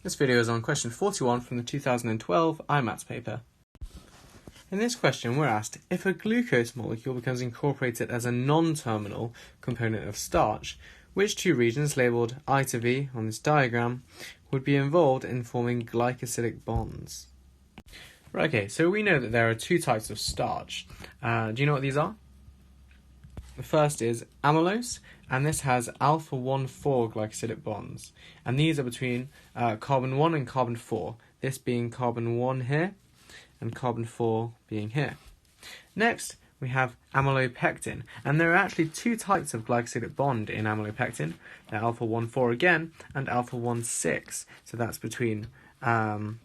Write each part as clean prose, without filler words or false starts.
This video is on question 41 from the 2012 IMAT paper. In this question we're asked, if a glucose molecule becomes incorporated as a non-terminal component of starch, which two regions labelled I to V on this diagram would be involved in forming glycosidic bonds? Right, okay, so we know that there are two types of starch. Do you know what these are? The first is amylose, and this has alpha 1,4 glycosidic bonds. And these are between carbon 1 and carbon 4, this being carbon 1 here, and carbon 4 being here. Next, we have amylopectin, and there are actually two types of glycosidic bond in amylopectin. They're alpha 1,4 again, and alpha 1,6. So that's between carbon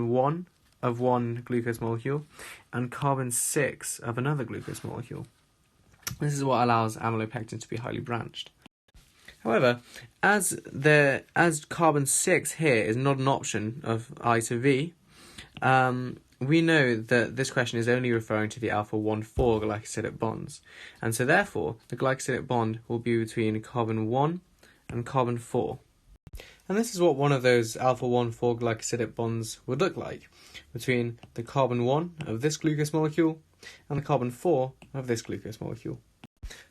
1 of one glucose molecule, and carbon 6 of another glucose molecule. This is what allows amylopectin to be highly branched. However, as carbon 6 here is not an option of I to V, we know that this question is only referring to the alpha 1,4 glycosidic bonds, and so therefore the glycosidic bond will be between carbon 1 and carbon 4. And this is what one of those alpha 1,4 glycosidic bonds would look like, between the carbon 1 of this glucose molecule and the carbon 4 of this glucose molecule.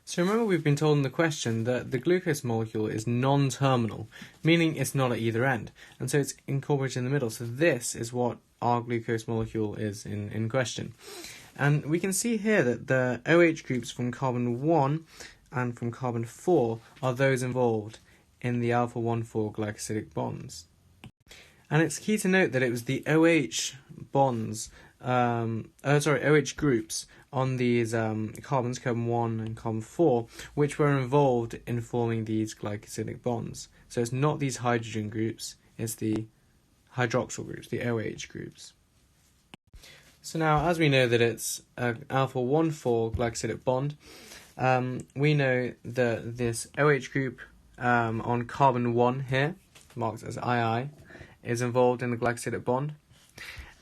So remember, we've been told in the question that the glucose molecule is non-terminal, meaning it's not at either end, and so it's incorporated in the middle. So this is what our glucose molecule is in question. And we can see here that the OH groups from carbon 1 and from carbon 4 are those involved in the alpha 1,4 glycosidic bonds. And it's key to note that it was the OH bonds, OH groups on these carbons, carbon 1 and carbon 4, which were involved in forming these glycosidic bonds. So it's not these hydrogen groups, it's the hydroxyl groups, the OH groups. So now, as we know that it's an alpha 1,4 glycosidic bond, we know that this OH group on carbon 1 here, marked as II, is involved in the glycosidic bond,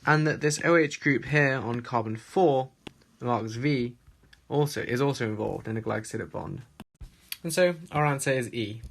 and that this OH group here on carbon 4, marked as V, is also involved in a glycosidic bond. And so our answer is E.